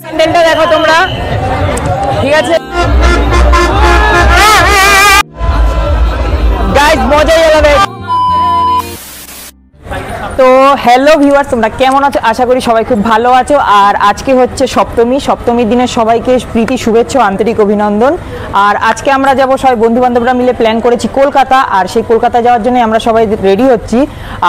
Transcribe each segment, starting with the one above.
প্যান্ডেলটা দেখো তোমরা, ঠিক আছে গাইস, মজাই আলাদা। তো হ্যালো ভিউয়ার্স, তোমরা কেমন আছো? আশা করি সবাই খুব ভালো আছো। আর আজকে হচ্ছে সপ্তমীর দিনে সবাইকে প্রীতি শুভেচ্ছা, আন্তরিক অভিনন্দন। আর আজকে আমরা যাব সবাই বন্ধু বান্ধবরা মিলে প্ল্যান করেছি কলকাতা, আর সেই কলকাতা যাওয়ার জন্য আমরা সবাই রেডি হচ্ছি।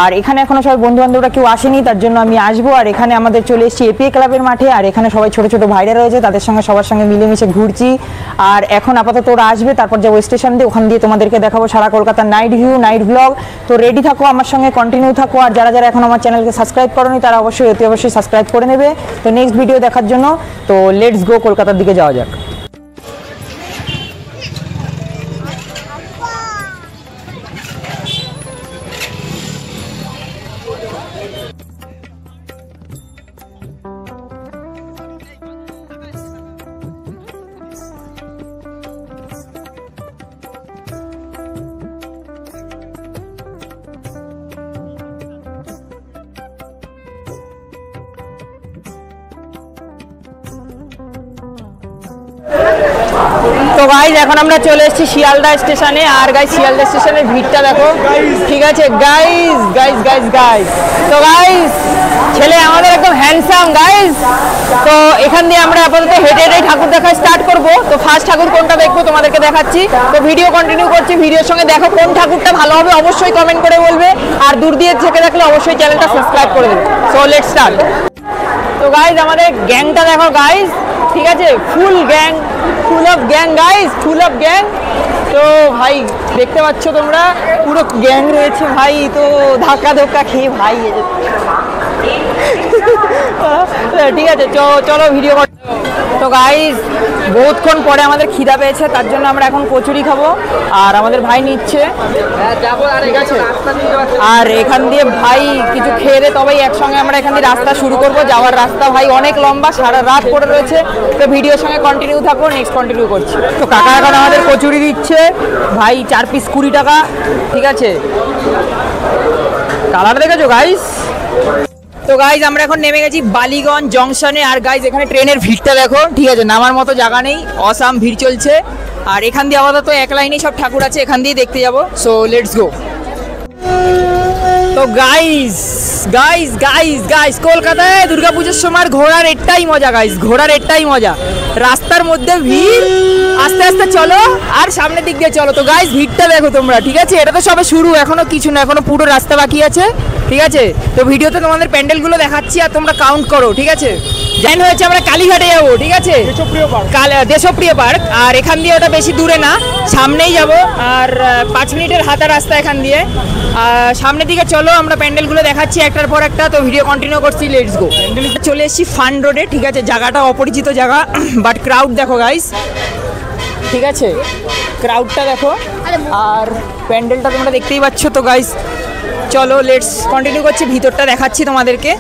আর এখানে এখনো সবাই বন্ধু বান্ধবরা কেউ আসেনি, তার জন্য আমি আসবো। আর এখানে আমাদের চলে এসেছি এপিএ ক্লাবের মাঠে, আর এখানে সবাই ছোট ছোট ভাইরা রয়েছে, তাদের সঙ্গে সবার সঙ্গে মিলেমিশে ঘুরছি। আর এখন আপাতত ওরা আসবে, তারপর যাবো স্টেশন দিয়ে, ওখান দিয়ে তোমাদেরকে দেখাবো সারা কলকাতার নাইট ভিউ, নাইট ব্লগ। তো রেডি থাকো, আমার সঙ্গে কন্টিনিউ থাকো। আর যারা যারা এখন আমার চ্যানেলকে সাবস্ক্রাইব করোনি তারা অবশ্যই সাবস্ক্রাইব করে নেবে। তো নেক্সট ভিডিও দেখার জন্য তো লেটস গো, কলকাতার দিকে যাওয়া যাক। তো গাইজ এখন আমরা চলে এসেছি শিয়ালদা স্টেশনে। আর গাইজ শিয়ালদা স্টেশনের ভিড়টা দেখো, ঠিক আছে গাইজ গাইজ গাইজ গাইজ। তো গাইজ ছেলে আমাদের একদম হ্যান্ডসাম গাইজ। তো এখান দিয়ে আমরা আপাতত হেঁটে হেঁটে ঠাকুর দেখা স্টার্ট করবো। তো ফার্স্ট ঠাকুর কোনটা দেখবো তোমাদেরকে দেখাচ্ছি। তো ভিডিও কন্টিনিউ করছি, ভিডিওর সঙ্গে দেখো কোন ঠাকুরটা ভালো হবে অবশ্যই কমেন্ট করে বলবে। আর দূর দিয়ে থেকে দেখলে অবশ্যই চ্যানেলটা সাবস্ক্রাইব করে দেবে। So let's start. তো গাইজ আমাদের গ্যাংটা দেখো গাইজ, ঠিক আছে full gang, full of gang guys, full of gang. তো ভাই দেখতে পাচ্ছ তোমরা পুরো গ্যাং রয়েছে ভাই। তো ধাক্কা ধক্কা খেয়ে ভাই ঠিক আছে চলো ভিডিও। তো গাইজ বহুতক্ষণ পরে আমাদের খিদা পেয়েছে, তার জন্য আমরা এখন কচুরি খাবো। আর আমাদের ভাই নিচ্ছে, ঠিক আছে। আর এখান দিয়ে ভাই কিছু খেয়ে দে, তবেই একসঙ্গে আমরা এখান দিয়ে রাস্তা শুরু করব। যাওয়ার রাস্তা ভাই অনেক লম্বা, সারা রাত পড়ে রয়েছে। তো ভিডিওর সঙ্গে কন্টিনিউ থাকো, নেক্সট কন্টিনিউ করছি। তো কাকা এখন আমাদের কচুরি দিচ্ছে ভাই, 4 পিস 20 টাকা, ঠিক আছে। কালার দেখেছো গাইজ? তো গাইজ আমরা এখন নেমে গেছি বালিগঞ্জ জংশনে। আর গাইজ এখানে ট্রেনের ভিড়টা দেখো, ঠিক আছে নামার মতো জায়গা নেই, অসাম ভিড় চলছে। আর এখান দিয়ে আপাতত এক লাইনেই সব ঠাকুর আছে, এখান দিয়ে দেখতে যাবো। So let's go. তো গাইজ গাইজ গাইজ গাইজ কলকাতায় দুর্গাপুজোর সময় ঘোরার এটাই মজা গাইজ, ঘোরার এটাই মজা। রাস্তার মধ্যে ভিড়, আস্তে আস্তে চলো আর সামনের দিক দিয়ে চলো। তো গাইজ ভিড়টা দেখো তোমরা, ঠিক আছে। এটা তো সবে শুরু, এখনো কিছু না, এখনো পুরো রাস্তা বাকি আছে, ঠিক আছে। তো ভিডিওতে তোমাদের প্যান্ডেলগুলো দেখাচ্ছি আর তোমরা কাউন্ট করো, ঠিক আছে। জান হয়েছে আমরা কালীঘাটে যাবো, ঠিক আছে, দেশপ্রিয় পার্ক। আর এখান দিয়ে ওটা বেশি দূরে না, সামনেই যাব। আর 5 মিনিটের হাঁটা রাস্তা এখান দিয়ে। সামনের দিকে চলো, আমরা প্যান্ডেলগুলো দেখাচ্ছি একটার পর একটা। তো ভিডিও কন্টিনিউ করছি, লেটস গো। চলে এসেছি ফান রোডে, ঠিক আছে। জায়গাটা অপরিচিত জায়গা, বাট ক্রাউড দেখো গাইস, ঠিক আছে। ক্রাউডটা দেখো আর প্যান্ডেলটা তোমরা দেখতেই পাচ্ছ। তো গাইস চলো লেটস কন্টিনিউ করছি, ভিতরটা দেখাচ্ছি তোমাদেরকে।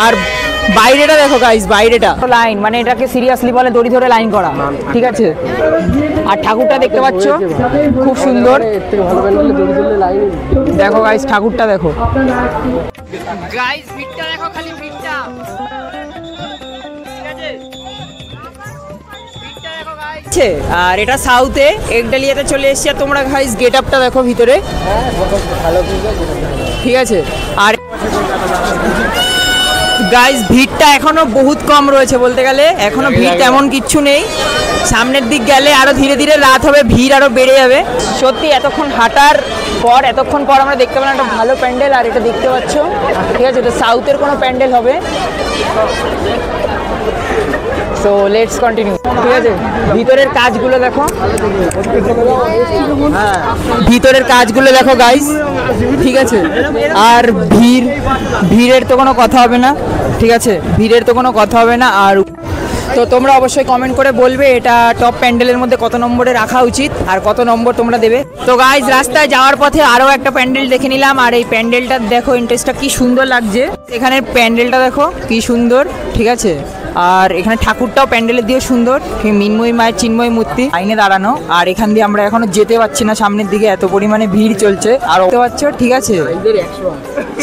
আর বাইরেটা দেখো গাইস, বাইরেটা লাইন, মানে এটাকে সিরিয়াসলি বলে দড়ি ধরে লাইন করা, ঠিক আছে। আর ঠাকুরটা দেখতে পাচ্ছ খুব সুন্দর, দেখো গাইস ঠাকুরটা দেখো গাইস, ভিড়টা দেখো, খালি ভিড়টা, ঠিক আছে। আর এটা সাউথে একডালিয়াতে চলে এসেছি। আর তোমরা গাইস গেট আপটা দেখো ভিতরে, ঠিক আছে। আর গাইস ভিড়টা এখনো বহুত কম রয়েছে বলতে গেলে, এখনো ভিড় তেমন কিচ্ছু নেই। সামনের দিক গেলে আরো ধীরে ধীরে রাত হবে, ভিড় আরো বেড়ে যাবে। সত্যি এতক্ষণ হাঁটার পর আমরা দেখতে পেলাম একটা ভালো প্যান্ডেল। আর এটা দেখতে পাচ্ছ, ঠিক আছে, এটা সাউথের কোনো প্যান্ডেল হবে। সো লেটস কন্টিনিউ, ঠিক আছে। ভিতরের কাজগুলো দেখো, ভিতরের কাজগুলো দেখো গাইস, ঠিক আছে। আর ভিড়ের তো কোনো কথা হবে না, ঠিক আছে, ভিড়ের তো কোনো কথা হবে না। আর তো তোমরা অবশ্যই কমেন্ট করে বলবে এটা টপ প্যান্ডেলের মধ্যে কত নম্বরে রাখা উচিত আর কত নম্বর তোমরা দেবে। তো গাইজ রাস্তায় যাওয়ার পথে আরও একটা প্যান্ডেল দেখে নিলাম। আর এই প্যান্ডেলটা দেখো, ইন্টারেস্টটা কি সুন্দর লাগছে। এখানের প্যান্ডেলটা দেখো কি সুন্দর, ঠিক আছে। আর এখানে ঠাকুরটাও প্যান্ডেলের দিয়ে সুন্দর, মিনময়ী মায়ের চিন্ময়ী মূর্তি লাইনে দাঁড়ানো। আর এখান দিয়ে আমরা এখনো যেতে পারছি না সামনের দিকে, এত পরিমাণে ভিড় চলছে। আর দেখতে পাচ্ছ, ঠিক আছে,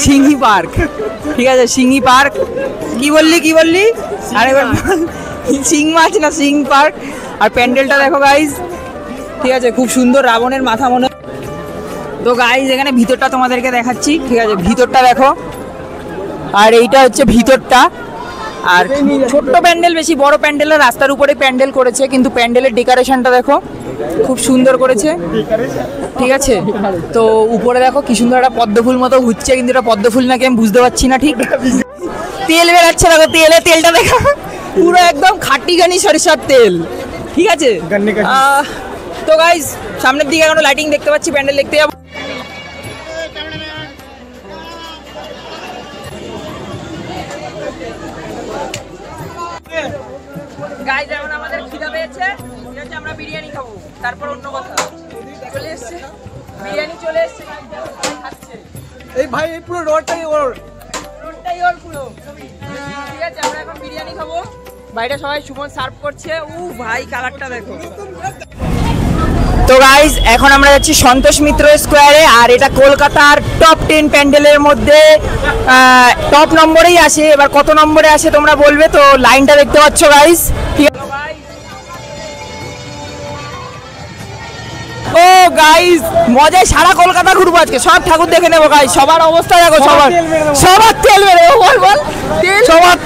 সিংহি পার্ক, ঠিক আছে, সিংহি পার্ক কি বললি আরেকবার সিং মাছ না সিং পার্ক। আর প্যান্ডেলটা দেখো গাইজ, ঠিক আছে, খুব সুন্দর, রাবণের মাথা মনে। তো গাইজ এখানে ভিতরটা তোমাদেরকে দেখাচ্ছি, ঠিক আছে, ভিতরটা দেখো। আর এইটা হচ্ছে ভিতরটা। আর ছোট্ট প্যান্ডেল, বেশি বড় প্যান্ডেল রাস্তার উপরে প্যান্ডেল করেছে, কিন্তু প্যান্ডেলের ডেকোরেশনটা দেখো খুব সুন্দর করেছে, ঠিক আছে। তো উপরে দেখো কি সুন্দর একটা পদ্মফুল মতো ঘুরছে, কিন্তু এটা পদ্মফুল নাকি আমি বুঝতে পারছি না ঠিক। তেল বেরাচ্ছে দেখো, তেলটা দেখো পুরো একদম খাটি গানি সরিষার তেল, ঠিক আছে। তো গাইজ সামনের দিকে এখনো লাইটিং দেখতে পাচ্ছি, প্যান্ডেল দেখতে যাবো। গাইজ এখন আমাদের খিদা পেয়েছে, আমরা বিরিয়ানি খাবো, তারপর অন্য কথা। চলে এসছে বিরিয়ানি, চলে এসছে, খাচ্ছে। এই ভাই এই পুরো রোডটাই ওর পুরো, ঠিক আছে। আমরা এখন বিরিয়ানি খাবো, বাইরে সবাই সুমন সার্ভ করছে। ভাই কালারটা দেখো। তো গাইজ এখন আমরা যাচ্ছি সন্তোষ মিত্র স্কোয়ারে, আর এটা কলকাতার টপ 10 প্যান্ডেলের মধ্যে টপ নম্বরেই আসে। এবার কত নম্বরে আসে তোমরা বলবে, তো লাইনটা দেখতে পাচ্ছ গাইজ। ও গাইজ মজায় সারা কলকাতা ঘুরবো আজকে, সব ঠাকুর দেখে নেবো গাইজ। সবার অবস্থা দেখো, সবার তেল মেরে দেবো, বল সবার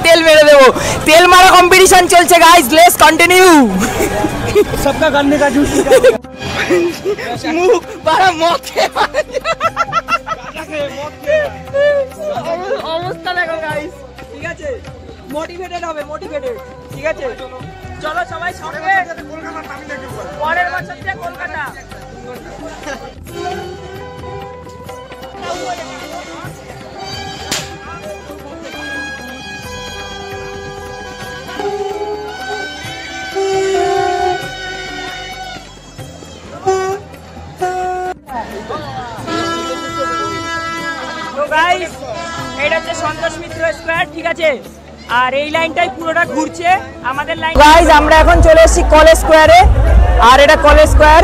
তেল মেরে দেবো। তেল মারা কম্পিটিশন চলছে গাইজ, লেটস কন্টিনিউ। सबका गन्ने का जूस মুখ বাড়া মকে অবস্থা দেখো গাইস, ঠিক আছে। মোটিভেটেড হবে, ঠিক আছে। চলো সবাই সঙ্গে, পরের বছর থেকে কলকাতা। গাইস এটা হচ্ছে সন্তোষ মিত্র স্কয়ার, ঠিক আছে। আর এই লাইনটাই পুরোটা ঘুরছে আমাদের লাইন। গাইস আমরা এখন চলে এসেছি কলেজ স্কয়ারে, আর এটা কলেজ স্কয়ার,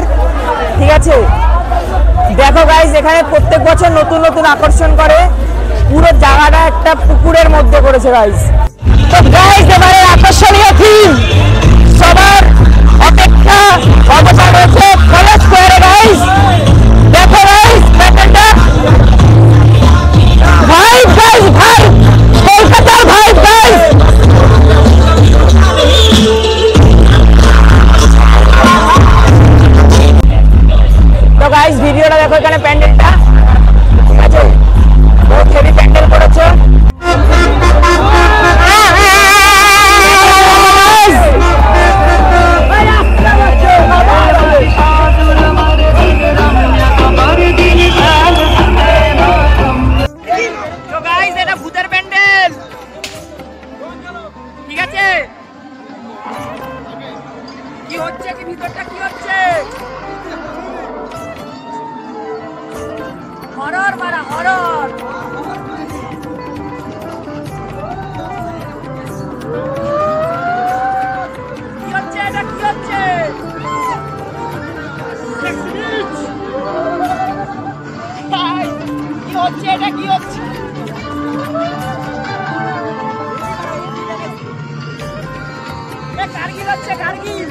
ঠিক আছে। দেখো গাইস এখানে প্রত্যেক বছর নতুন নতুন আকর্ষণ করে, পুরো জায়গাটা একটা পুকুরের মধ্যে করেছে গাইস। তো গাইস এবারে আকর্ষণীয় থিম সবার অপেক্ষা অবসান হচ্ছে কলেজ স্কয়ারে গাইস। দেখো গাইস প্যান্ডেলটা, ভাই কলকাতার ভাই তো গাইস ভিডিওটা দেখো, এখানে প্যান্ডেলটা, ঠিক আছে, বহুত হেভি প্যান্ডেল করেছে। কি হচ্ছে, কি ভিতরটা কি হচ্ছে? হরর মারা হরর। কি হচ্ছে এটা, কি হচ্ছে? কি হচ্ছে এটা, কি হচ্ছে? কারগিল হচ্ছে, কারগিল।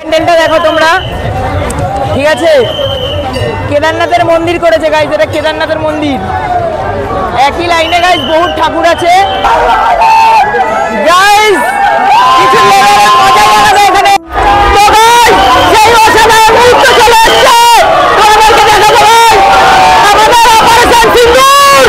প্যান্ডেলটা দেখো তোমরা, ঠিক আছে। কেদারনাথের মন্দির করেছে গাইস, এটা কেদারনাথের মন্দির। একই লাইনে গাইস বহুত ঠাকুর আছে গাইস, কিছু লেভেলের মজা বানাবে এখানে। তো গাইস সেই অসাধারণ মুহূর্ত চলে আসছে, তোমাদেরকে দেখাবো গাইস আমাদের অপারেশন সিন্দুর।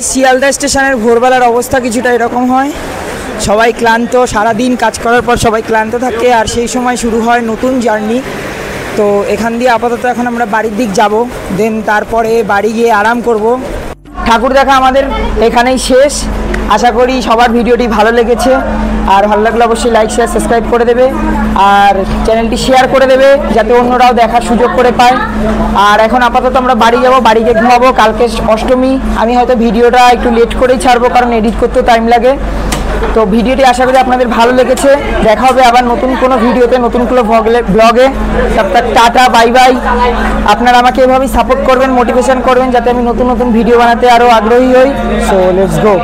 শিয়ালদা স্টেশনের ভোরবেলার অবস্থা কিছুটা এরকম হয়, সবাই ক্লান্ত, সারাদিন কাজ করার পর সবাই ক্লান্ত থাকে, আর সেই সময় শুরু হয় নতুন জার্নি। তো এখান দিয়ে আপাতত এখন আমরা বাড়ির দিক যাব, দেন তারপরে বাড়ি গিয়ে আরাম করব। ঠাকুর দেখা আমাদের এখানেই শেষ। আশা করি সবার ভিডিওটি ভালো লেগেছে, আর ভালো লাগলে অবশ্যই লাইক শেয়ার সাবস্ক্রাইব করে দেবে, আর চ্যানেলটি শেয়ার করে দেবে যাতে অন্যরাও দেখার সুযোগ করে পায়। আর এখন আপাতত আমরা বাড়ি যাব, বাড়ি গিয়ে ঘুমাবো। কালকে অষ্টমী, আমি হয়তো ভিডিওটা একটু লেট করেই ছাড়বো কারণ এডিট করতেও টাইম লাগে। তো ভিডিওটি আশা করি আপনাদের ভালো লেগেছে। দেখা হবে আবার নতুন কোনো ভিডিওতে, নতুন কোনো ব্লগে। তব তক টাটা, বাই বাই। আপনারা আমাকে এভাবেই সাপোর্ট করবেন, মোটিভেশন করবেন যাতে আমি নতুন নতুন ভিডিও বানাতে আরও আগ্রহী হই। So let's go.